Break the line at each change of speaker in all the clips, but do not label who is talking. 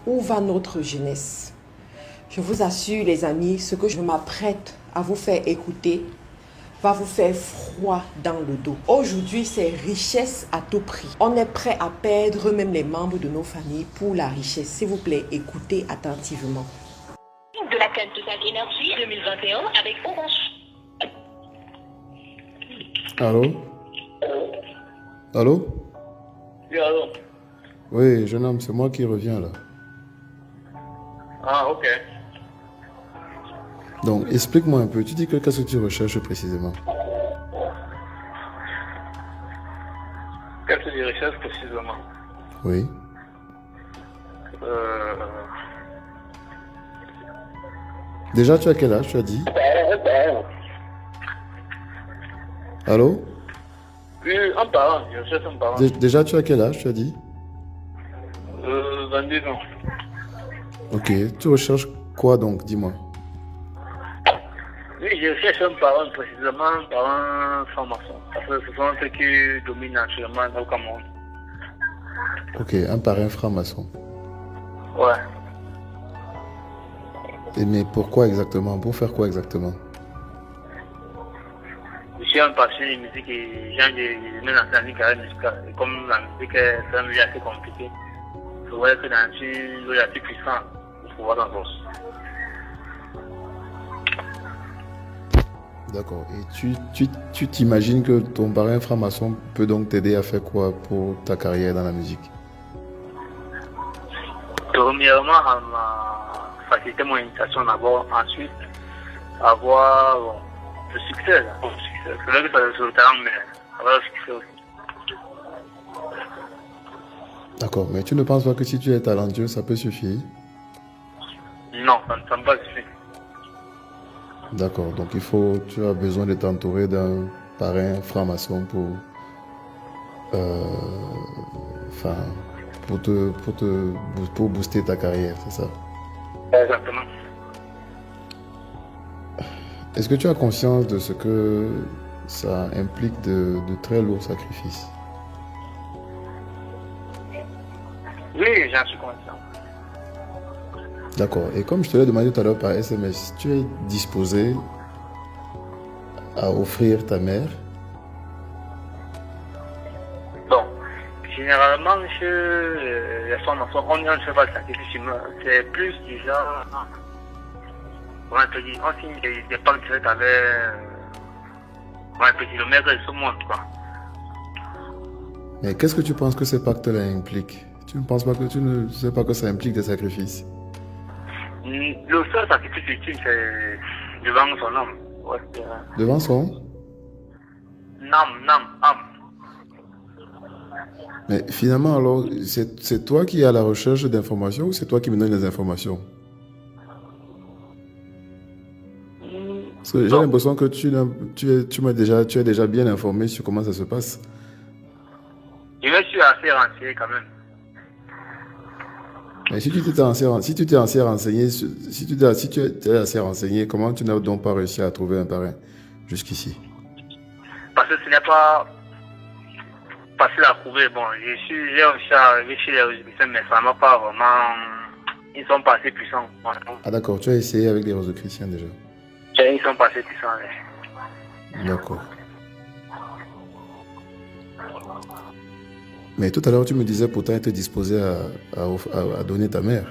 Où va notre jeunesse? Je vous assure, les amis, ce que je m'apprête à vous faire écouter va vous faire froid dans le dos. Aujourd'hui, c'est richesse à tout prix. On est prêt à perdre même les membres de nos familles pour la richesse. S'il vous plaît, écoutez attentivement.
De la canne Total Énergie 2021 avec Orange.
Allô? Allô?
Oui, allô?
Oui, jeune homme, c'est moi qui reviens là.
Ah, ok.
Donc, explique-moi un peu. Tu dis que qu'est-ce que tu recherches précisément?
Qu'est-ce que je recherche précisément?
Oui.
Euh...
Déjà, tu as quel âge, tu as dit? Allô?
Oui, un parent, je cherche un parent.
Déjà, tu as quel âge, tu as dit?
22 ans.
Ok, tu recherches quoi donc, dis-moi?
Oui, je cherche un parent précisément, un parent franc-maçon. Parce que ce sont ceux qui dominent actuellement au Cameroun.
Ok, un parrain franc-maçon.
Ouais.
Et mais pourquoi exactement? Pour faire quoi exactement?
Je suis un passionné de musique et j'ai mis dans une carrière musicale. Et comme la musique c'est un milieu assez compliqué, je voyais que dans une milieu assez puissant pour pouvoir s'en sortir.
D'accord. Et tu t'imagines que ton parrain franc-maçon peut donc t'aider à faire quoi pour ta carrière dans la musique?
Premièrement, à faciliter mon initiation d'abord, ensuite avoir le succès. Là. C'est vrai que ça c'est le talent, mais avoir le succès aussi.
D'accord, mais tu ne penses pas que si tu es talentueux, ça peut suffire?
Non, ça ne me pas suffire.
D'accord, donc tu as besoin de t'entourer d'un parrain franc-maçon enfin, pour booster ta carrière, c'est ça?
Exactement.
Est-ce que tu as conscience de ce que ça implique de très lourds sacrifices?
Oui, j'en suis conscient.
D'accord, et comme je te l'ai demandé tout à l'heure par SMS, tu es disposé à offrir ta mère?
Bon, généralement, chez les formations, on ne fait pas de sacrifice humain. C'est plus du genre, on peut dire, on signe des pactes directs avec, on peut dire, le maître de ce monde, quoi.
Mais qu'est-ce que tu penses que ces pactes-là impliquent? Tu ne sais pas que ça implique des sacrifices?
Le seul sacrifice ultime, c'est devant son homme. Ouais,
Devant son?
âme.
Mais finalement, alors, c'est toi qui es à la recherche d'informations ou c'est toi qui me donnes les informations? Parce que j'ai l'impression que tu es déjà bien informé sur comment ça se passe.
Je me suis assez renseigné quand même.
Mais si tu t'es assez renseigné, comment tu n'as donc pas réussi à trouver un parrain jusqu'ici?
Parce que ce n'est pas facile à trouver. Bon, j'ai réussi à arriver chez les réseaux, mais ça m'a pas vraiment. Ils sont pas assez puissants.
Ah d'accord, tu as essayé avec les réseaux chrétiens déjà.
Ils sont pas assez puissants. Mais...
D'accord. Mais tout à l'heure, tu me disais pourtant être disposé à donner ta mère.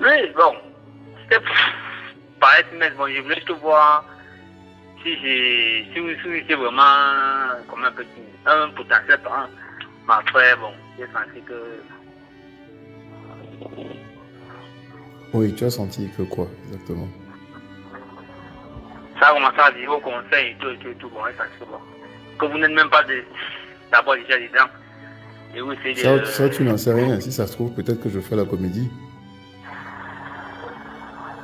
Oui, bon. C'était pas être mais bon, je voulais te voir si c'est vraiment comme un potentiel parent. Mais après, bon, j'ai senti que.
Oui, tu as senti que quoi, exactement?
Ça a commencé à dire au conseil et tout, bon, j'ai senti que bon. Que vous n'êtes même pas d'abord déjà dedans. Et oui, c'est
ça, tu n'en sais rien. Si ça se trouve, peut-être que je fais la comédie.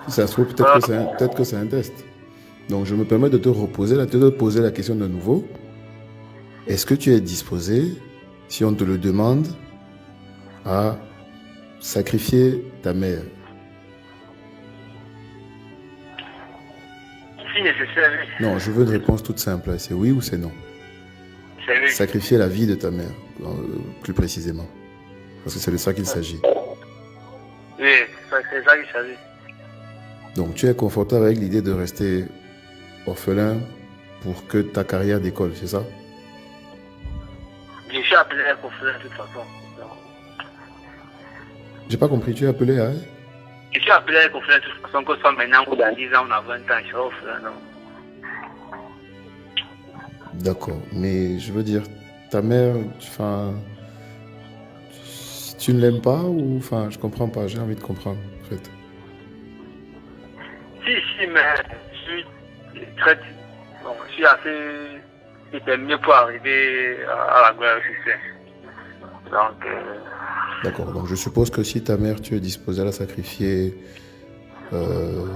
Si ça se trouve, peut-être que c'est un test. Donc, je me permets de te poser la question de nouveau. Est-ce que tu es disposé, si on te le demande, à sacrifier ta mère?
Si nécessaire, oui.
Non, je veux une réponse toute simple. C'est oui ou c'est non?
C'est oui.
Sacrifier la vie de ta mère, plus précisément. Parce que c'est de ça qu'il s'agit.
Oui, c'est ça qu'il s'agit.
Donc tu es confortable avec l'idée de rester orphelin pour que ta carrière décolle, c'est ça?
Je suis appelé à être orphelin de toute façon.
J'ai pas compris, tu es appelé à...
Je suis appelé à être orphelin de toute façon, que ce soit maintenant ou dans 10 ans ou dans 20 ans, je serai orphelin. Non.
D'accord, mais je veux dire, ta mère, enfin, tu ne l'aimes pas ou, enfin, je comprends pas, j'ai envie de comprendre, en fait.
Si, mais je suis très... Bon, je suis assez déterminé pour arriver à la gloire et au succès. Donc...
D'accord, donc je suppose que si ta mère, tu es disposé à la sacrifier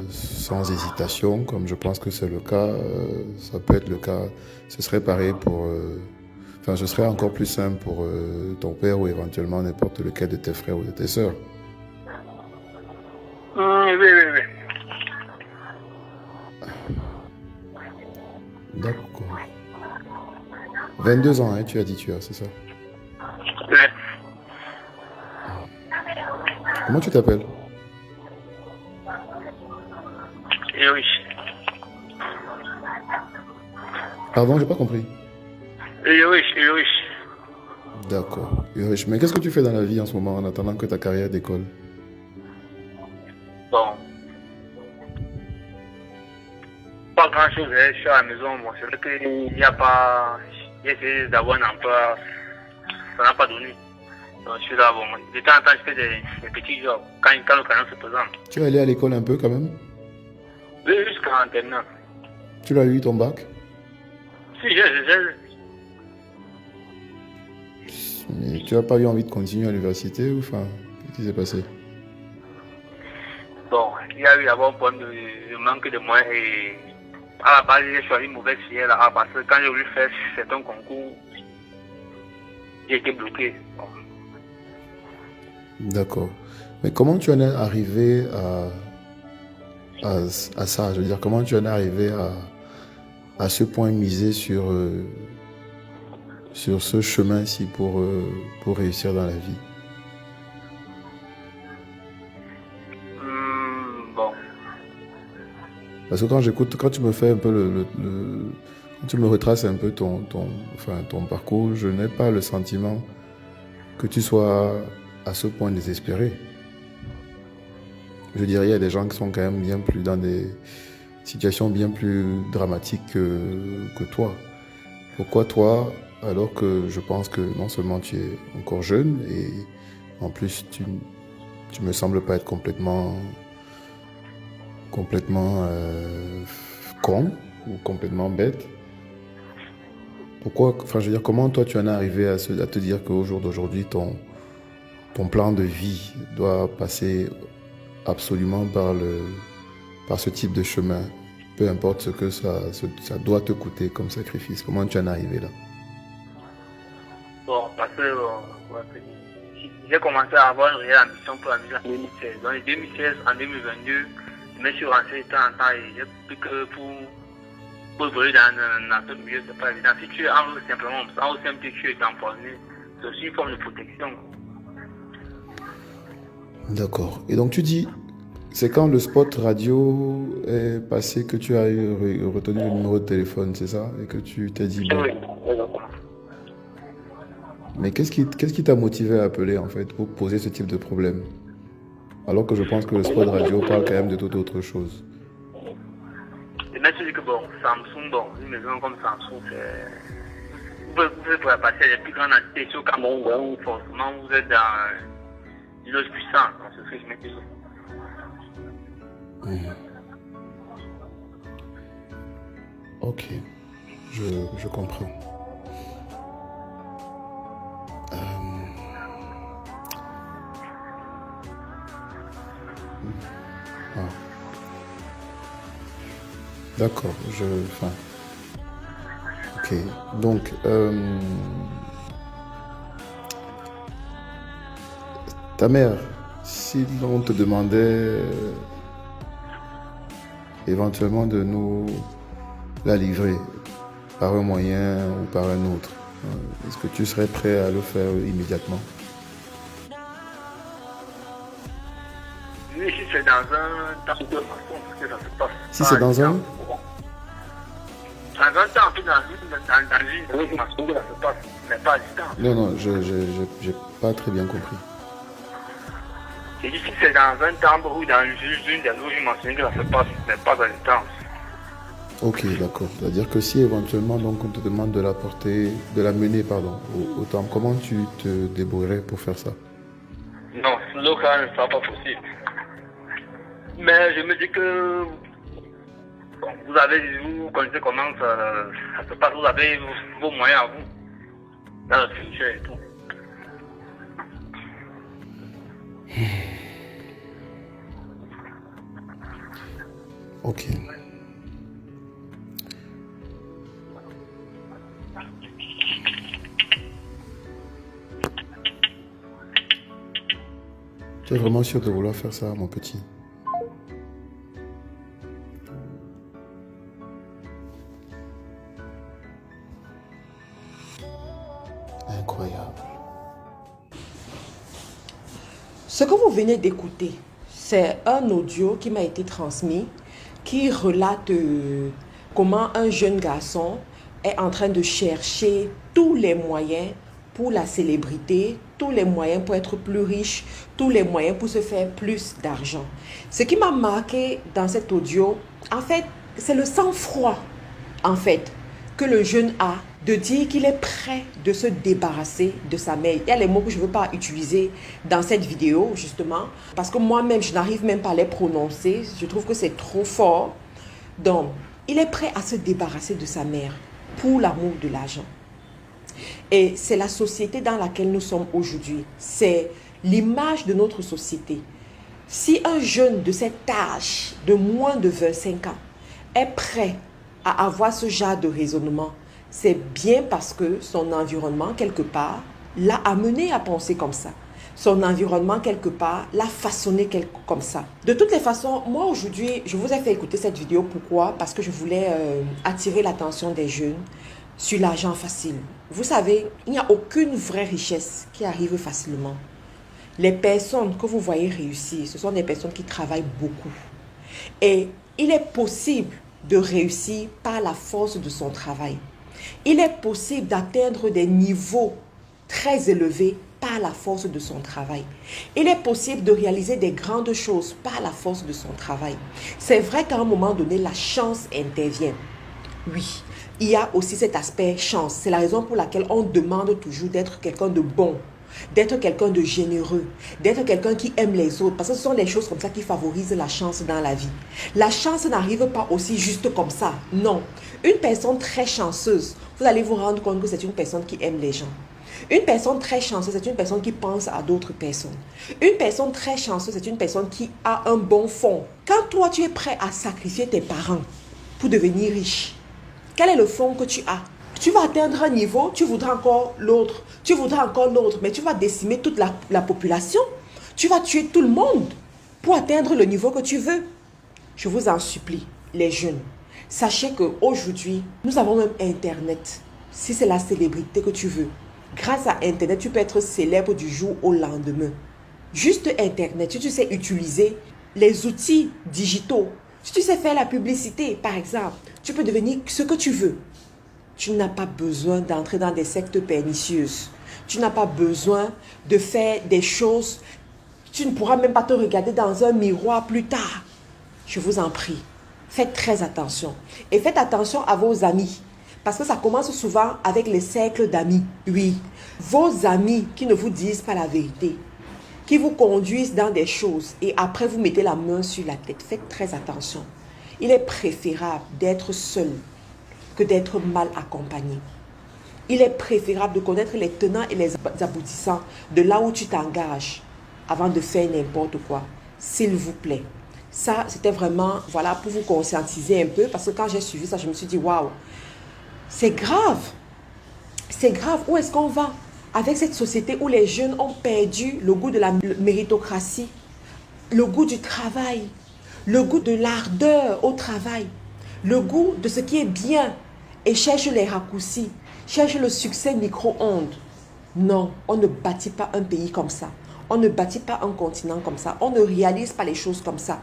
sans hésitation, comme je pense que c'est le cas, ça peut être le cas, ce serait pareil pour... Enfin, ce serait encore plus simple pour ton père ou éventuellement n'importe lequel de tes frères ou de tes sœurs.
Oui.
D'accord. 22 ans, hein, tu as dit, c'est ça?
Oui.
Comment tu t'appelles?
Yoris.
Pardon, j'ai pas compris.
Yoris.
D'accord. Yoris, mais qu'est-ce que tu fais dans la vie en ce moment en attendant que ta carrière décolle?
Bon. Pas grand-chose, je suis à la maison. Bon, c'est vrai qu'il n'y a pas... J'ai essayé d'avoir un emploi, ça n'a pas donné. Donc je suis là, bon. De temps en temps, je fais des petits jobs quand l'occasion se présente.
Tu es allé à l'école un peu quand même?
Oui, jusqu'en terminale.
Tu l'as eu ton bac?
Si, j'ai...
Mais tu n'as pas eu envie de continuer à l'université ou enfin, qu'est-ce qui s'est passé?
Bon, il y a eu d'abord un problème de manque de moyens et à la base, j'ai choisi une mauvaise filière là, parce que quand j'ai voulu faire certains concours, j'ai été bloqué. Bon.
D'accord. Mais comment tu en es arrivé à ça? Je veux dire, comment tu en es arrivé à ce point misé sur ce chemin-ci pour réussir dans la vie?
Bon.
Parce que quand tu me fais un peu quand tu me retraces un peu ton parcours, je n'ai pas le sentiment que tu sois à ce point désespéré. Je dirais, il y a des gens qui sont quand même bien plus dans des situations bien plus dramatiques que toi. Pourquoi toi, alors que je pense que non seulement tu es encore jeune et en plus tu me sembles pas être complètement con ou complètement bête. Pourquoi, enfin je veux dire, comment toi tu en es arrivé à te dire qu'au jour d'aujourd'hui ton plan de vie doit passer absolument par ce type de chemin, peu importe ce que ça doit te coûter comme sacrifice. Comment tu en es arrivé là?
Bon, parce que j'ai commencé à avoir une réelle ambition pour la musique en 2016. Dans les 2016, en 2022, je me suis renseigné de temps en temps et j'ai vu que pour évoluer dans ce milieu, c'est pas évident. Si tu es simplement en CMT, tu es empoisonné, c'est aussi une forme de protection.
D'accord. Et donc tu dis, c'est quand le spot radio est passé que tu as retenu le numéro de téléphone, c'est ça? Et que tu t'es dit... Bon.
Oui.
Mais qu'est-ce qui t'a motivé à appeler en fait pour poser ce type de problème? Alors que je pense que le spot radio parle quand même de toute autre chose.
Et même si je dis que bon, Samsung, bon, une maison comme Samsung, c'est... Vous pouvez passer les plus grandes entités au Cameroun, où forcément vous êtes dans une autre puissance. Donc c'est ce que je m'étais dit.
Ok, je comprends. D'accord, ok, donc ta mère, si l'on te demandait éventuellement de nous la livrer par un moyen ou par un autre, est-ce que tu serais prêt à le faire immédiatement?
Oui, si c'est dans un temps de façon que ça se passe.
Si c'est dans un...
Dans un temps, puis dans une façon que ça se passe, mais pas à distance.
Non, non, j'ai pas très bien compris.
J'ai dit si c'est dans un temple ou dans une des jours, je mentionne que ça se passe, mais pas à distance.
Ok, d'accord. C'est-à-dire que si éventuellement donc on te demande de l'amener au temple, comment tu te débrouillerais pour faire ça?
Non, sinon ça ne sera pas possible. Mais je me dis que bon, vous connaissez comment ça se passe, vous avez vos moyens à vous, dans le futur et tout.
Ok. Tu es vraiment sûr de vouloir faire ça, mon petit? Incroyable.
Ce que vous venez d'écouter, c'est un audio qui m'a été transmis qui relate comment un jeune garçon est en train de chercher tous les moyens pour la célébrité, tous les moyens pour être plus riche, tous les moyens pour se faire plus d'argent. Ce qui m'a marqué dans cet audio, en fait, c'est le sang-froid, en fait, que le jeune a de dire qu'il est prêt de se débarrasser de sa mère. Il y a les mots que je ne veux pas utiliser dans cette vidéo, justement, parce que moi-même, je n'arrive même pas à les prononcer. Je trouve que c'est trop fort. Donc, il est prêt à se débarrasser de sa mère pour l'amour de l'argent. Et c'est la société dans laquelle nous sommes aujourd'hui. C'est l'image de notre société. Si un jeune de cet âge, de moins de 25 ans, est prêt à avoir ce genre de raisonnement, c'est bien parce que son environnement, quelque part, l'a amené à penser comme ça. Son environnement, quelque part, l'a façonné comme ça. De toutes les façons, moi aujourd'hui, je vous ai fait écouter cette vidéo. Pourquoi? Parce que je voulais attirer l'attention des jeunes sur l'argent facile. Vous savez, il n'y a aucune vraie richesse qui arrive facilement. Les personnes que vous voyez réussir, ce sont des personnes qui travaillent beaucoup. Et il est possible de réussir par la force de son travail. Il est possible d'atteindre des niveaux très élevés par la force de son travail. Il est possible de réaliser des grandes choses par la force de son travail. C'est vrai qu'à un moment donné, la chance intervient. Oui, il y a aussi cet aspect chance. C'est la raison pour laquelle on demande toujours d'être quelqu'un de bon, d'être quelqu'un de généreux, d'être quelqu'un qui aime les autres. Parce que ce sont des choses comme ça qui favorisent la chance dans la vie. La chance n'arrive pas aussi juste comme ça. Non. Une personne très chanceuse, vous allez vous rendre compte que c'est une personne qui aime les gens. Une personne très chanceuse, c'est une personne qui pense à d'autres personnes. Une personne très chanceuse, c'est une personne qui a un bon fond. Quand toi, tu es prêt à sacrifier tes parents pour devenir riche, quel est le fond que tu as? Tu vas atteindre un niveau, tu voudras encore l'autre, tu voudras encore l'autre, mais tu vas décimer toute la population. Tu vas tuer tout le monde pour atteindre le niveau que tu veux. Je vous en supplie, les jeunes, sachez qu'aujourd'hui, nous avons même Internet. Si c'est la célébrité que tu veux, grâce à Internet, tu peux être célèbre du jour au lendemain. Juste Internet, si tu sais utiliser les outils digitaux, si tu sais faire la publicité, par exemple, tu peux devenir ce que tu veux. Tu n'as pas besoin d'entrer dans des sectes pernicieuses. Tu n'as pas besoin de faire des choses. Tu ne pourras même pas te regarder dans un miroir plus tard. Je vous en prie, faites très attention. Et faites attention à vos amis. Parce que ça commence souvent avec les cercles d'amis. Oui, vos amis qui ne vous disent pas la vérité, qui vous conduisent dans des choses et après vous mettez la main sur la tête. Faites très attention. Il est préférable d'être seul que d'être mal accompagné. Il est préférable de connaître les tenants et les aboutissants de là où tu t'engages avant de faire n'importe quoi. S'il vous plaît. Ça, c'était vraiment, voilà, pour vous conscientiser un peu, parce que quand j'ai suivi ça, je me suis dit, waouh, c'est grave. C'est grave. Où est-ce qu'on va avec cette société où les jeunes ont perdu le goût de la méritocratie, le goût du travail, le goût de l'ardeur au travail, le goût de ce qui est bien et cherche les raccourcis, cherche le succès micro-ondes. Non, on ne bâtit pas un pays comme ça. On ne bâtit pas un continent comme ça. On ne réalise pas les choses comme ça.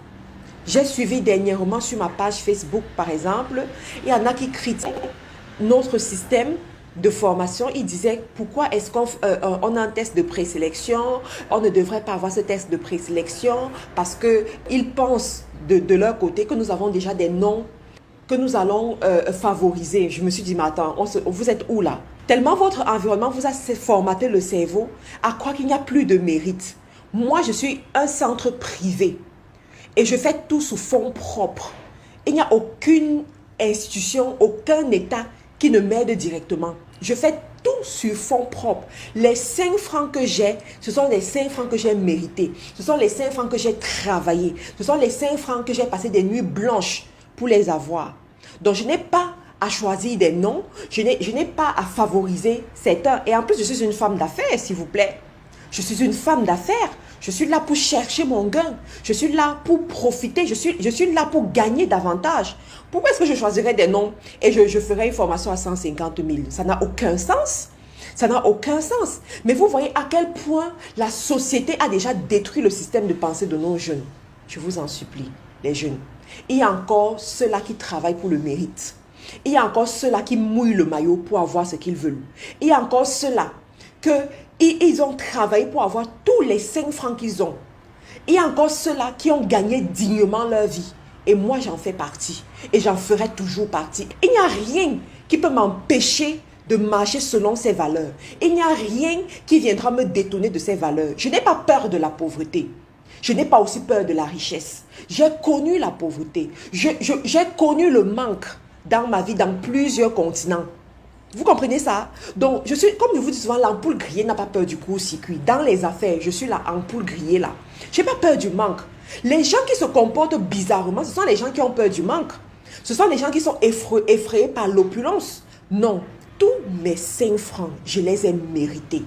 J'ai suivi dernièrement sur ma page Facebook, par exemple, il y en a qui critiquent notre système de formation. Ils disaient, pourquoi est-ce qu'on a un test de présélection? On ne devrait pas avoir ce test de présélection parce qu'ils pensent de leur côté que nous avons déjà des noms que nous allons favoriser. Je me suis dit, mais attends, vous êtes où là? Tellement votre environnement vous a formaté le cerveau à croire qu'il n'y a plus de mérite. Moi, je suis un centre privé et je fais tout sous fonds propres. Il n'y a aucune institution, aucun État qui ne m'aide directement. Je fais tout sur fonds propres. Les 5 francs que j'ai, ce sont les 5 francs que j'ai mérités. Ce sont les 5 francs que j'ai travaillés. Ce sont les 5 francs que j'ai passé des nuits blanches pour les avoir. Donc, je n'ai pas à choisir des noms. Je n'ai pas à favoriser certains. Et en plus, je suis une femme d'affaires, s'il vous plaît. Je suis une femme d'affaires. Je suis là pour chercher mon gain. Je suis là pour profiter. Je suis là pour gagner davantage. Pourquoi est-ce que je choisirais des noms et je ferais une formation à 150 000? Ça n'a aucun sens. Ça n'a aucun sens. Mais vous voyez à quel point la société a déjà détruit le système de pensée de nos jeunes. Je vous en supplie, les jeunes. Il y a encore ceux-là qui travaillent pour le mérite. Il y a encore ceux-là qui mouillent le maillot pour avoir ce qu'ils veulent. Il y a encore ceux-là ils ont travaillé pour avoir tous les 5 francs qu'ils ont. Il y a encore ceux-là qui ont gagné dignement leur vie. Et moi, j'en fais partie. Et j'en ferai toujours partie. Il n'y a rien qui peut m'empêcher de marcher selon ces valeurs. Il n'y a rien qui viendra me détourner de ces valeurs. Je n'ai pas peur de la pauvreté. Je n'ai pas aussi peur de la richesse. J'ai connu la pauvreté. J'ai connu le manque dans ma vie, dans plusieurs continents. Vous comprenez ça? Donc, je suis, comme je vous dis souvent, l'ampoule grillée n'a pas peur du court-circuit. Dans les affaires, je suis la ampoule grillée là. Je n'ai pas peur du manque. Les gens qui se comportent bizarrement, ce sont les gens qui ont peur du manque. Ce sont les gens qui sont effrayés par l'opulence. Non, tous mes 5 francs, je les ai mérités.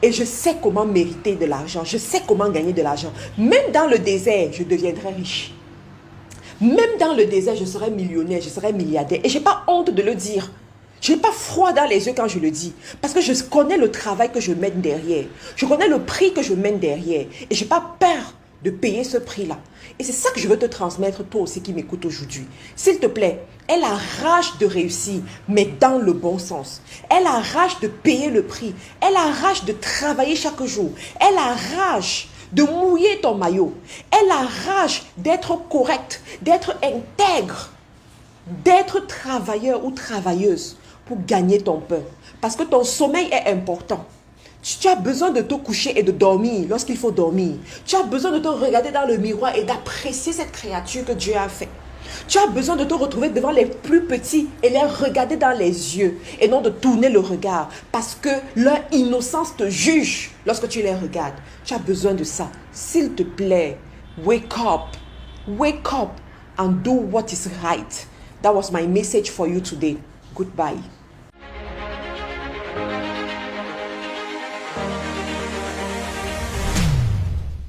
Et je sais comment mériter de l'argent. Je sais comment gagner de l'argent. Même dans le désert, je deviendrai riche. Même dans le désert, je serai millionnaire, je serai milliardaire. Et je n'ai pas honte de le dire. Je n'ai pas froid dans les yeux quand je le dis. Parce que je connais le travail que je mène derrière. Je connais le prix que je mène derrière. Et je n'ai pas peur de payer ce prix-là. Et c'est ça que je veux te transmettre, toi aussi qui m'écoutes aujourd'hui. S'il te plaît, aie la rage de réussir, mais dans le bon sens. Aie la rage de payer le prix. Aie la rage de travailler chaque jour. Aie la rage de mouiller ton maillot. Aie la rage d'être correct, d'être intègre, d'être travailleur ou travailleuse pour gagner ton pain. Parce que ton sommeil est important. Tu as besoin de te coucher et de dormir lorsqu'il faut dormir. Tu as besoin de te regarder dans le miroir et d'apprécier cette créature que Dieu a fait. Tu as besoin de te retrouver devant les plus petits et les regarder dans les yeux et non de tourner le regard parce que leur innocence te juge lorsque tu les regardes. Tu as besoin de ça. S'il te plaît, wake up and do what is right. That was my message for you today. Goodbye.